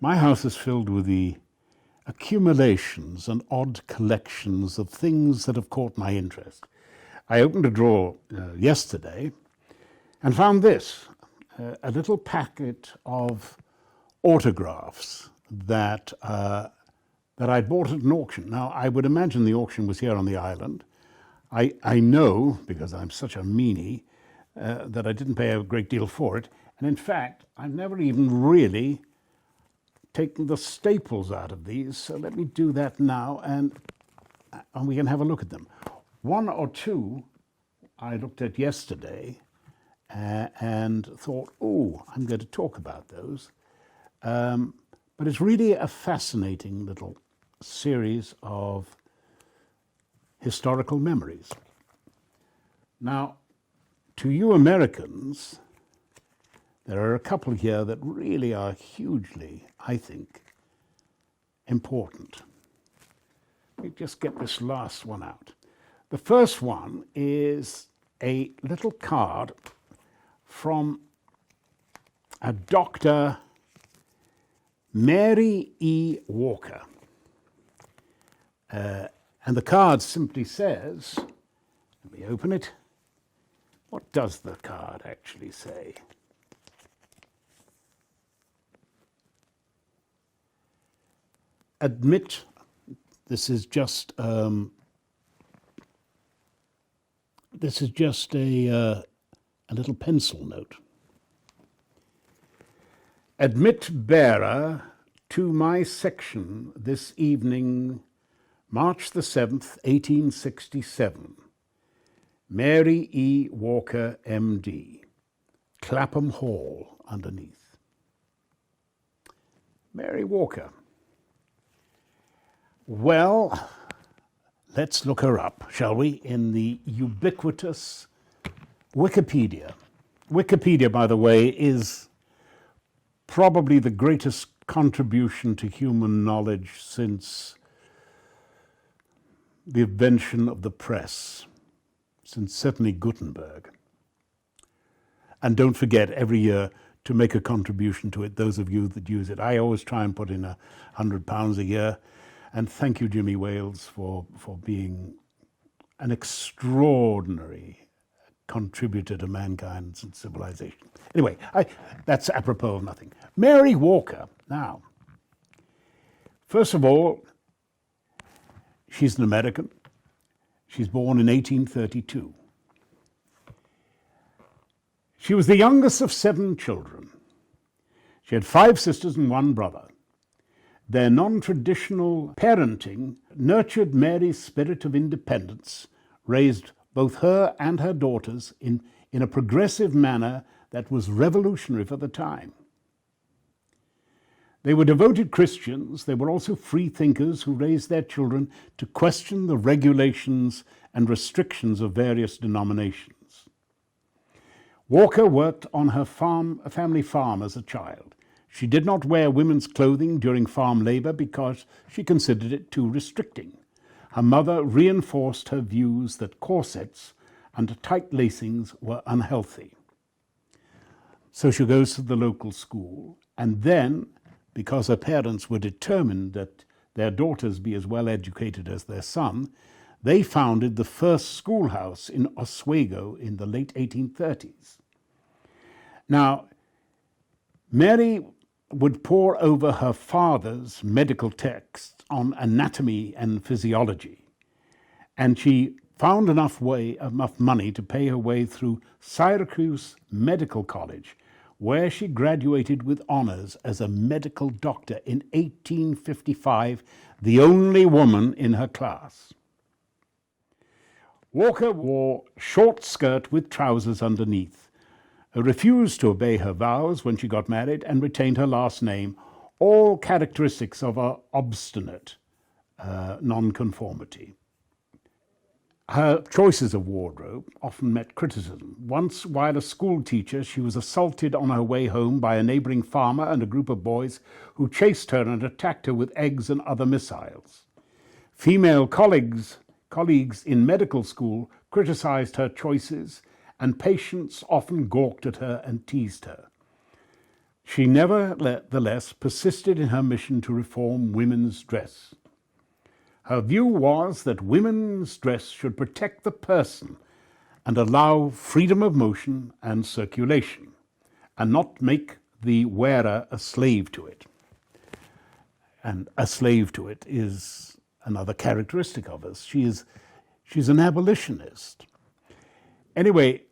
My house is filled with the accumulations and odd collections of things that have caught my interest. I opened a drawer yesterday and found this, a little packet of autographs that I'd bought at an auction. Now, I would imagine the auction was here on the island. I know, because I'm such a meanie, that I didn't pay a great deal for it. And in fact, I've never even really taken the staples out of these. So let me do that now, and we can have a look at them. One or two I looked at yesterday and thought, oh, I'm going to talk about those. But it's really a fascinating little series of historical memories. Now, to you Americans, there are a couple here that really are hugely, I think, important. Let me just get this last one out. The first one is a little card from a Dr. Mary E. Walker. And the card simply says, let me open it. What does the card actually say? Admit, this is just a little pencil note. Admit bearer to my section this evening, March the 7th, 1867. Mary E. Walker, M.D., Clapham Hall underneath. Mary Walker. Well, let's look her up, shall we, in the ubiquitous Wikipedia. Wikipedia, by the way, is probably the greatest contribution to human knowledge since the invention of the press, since certainly Gutenberg. And don't forget every year to make a contribution to it, those of you that use it. I always try and put in £100 a year. And thank you, Jimmy Wales, for being an extraordinary contributor to mankind and civilization. Anyway, that's apropos of nothing. Mary Walker, now, first of all, she's an American. She's born in 1832. She was the youngest of 7 children. She had 5 sisters and 1 brother. Their non-traditional parenting nurtured Mary's spirit of independence, raised both her and her daughters in a progressive manner that was revolutionary for the time. They were devoted Christians. They were also free thinkers who raised their children to question the regulations and restrictions of various denominations. Walker worked on her family farm as a child. She did not wear women's clothing during farm labor because she considered it too restricting. Her mother reinforced her views that corsets and tight lacings were unhealthy. So she goes to the local school, and then, because her parents were determined that their daughters be as well educated as their son, they founded the first schoolhouse in Oswego in the late 1830s. Now, Mary would pore over her father's medical texts on anatomy and physiology, and she found enough money to pay her way through Syracuse Medical College, where she graduated with honors as a medical doctor in 1855, the only woman in her class. Walker wore short skirt with trousers underneath, refused to obey her vows when she got married, and retained her last name, all characteristics of her obstinate nonconformity. Her choices of wardrobe often met criticism. Once, while a school teacher, she was assaulted on her way home by a neighboring farmer and a group of boys who chased her and attacked her with eggs and other missiles. Female colleagues in medical school criticized her choices, and patients often gawked at her and teased her. She nevertheless persisted in her mission to reform women's dress. Her view was that women's dress should protect the person and allow freedom of motion and circulation, and not make the wearer a slave to it. And a slave to it is another characteristic of us. She's an abolitionist. Anyway,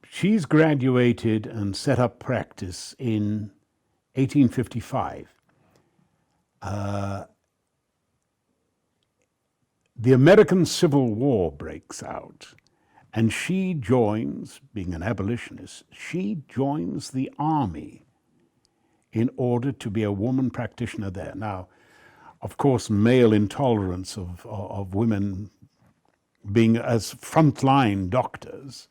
she's graduated and set up practice in 1855. The American Civil War breaks out, and she joins, being an abolitionist, she joins the army in order to be a woman practitioner there. Now, of course, male intolerance of women being as frontline doctors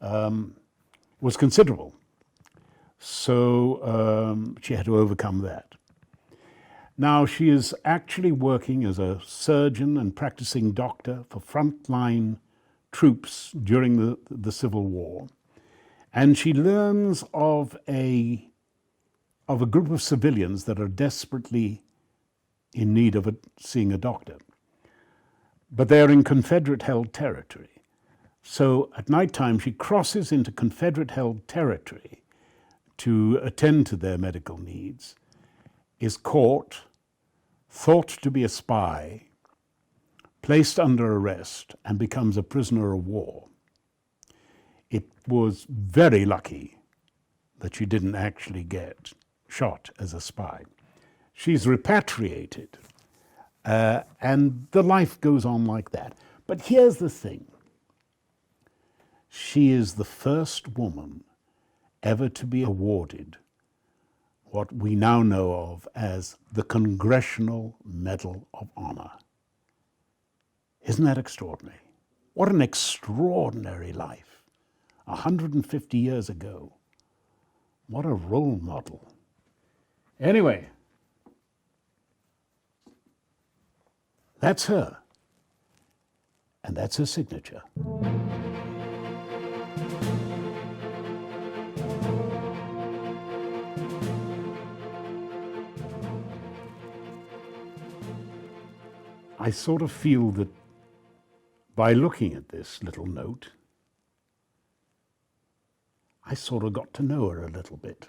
was considerable. So she had to overcome that. Now she is actually working as a surgeon and practicing doctor for frontline troops during the Civil War. And she learns of a group of civilians that are desperately in need of seeing a doctor. But they're in Confederate-held territory. So at nighttime, she crosses into Confederate-held territory to attend to their medical needs, is caught, thought to be a spy, placed under arrest, and becomes a prisoner of war. It was very lucky that she didn't actually get shot as a spy. She's repatriated, and the life goes on like that. But here's the thing. She is the first woman ever to be awarded what we now know of as the Congressional Medal of Honor. Isn't that extraordinary? What an extraordinary life. 150 years ago. What a role model. Anyway, that's her. And that's her signature. I sort of feel that by looking at this little note, I sort of got to know her a little bit.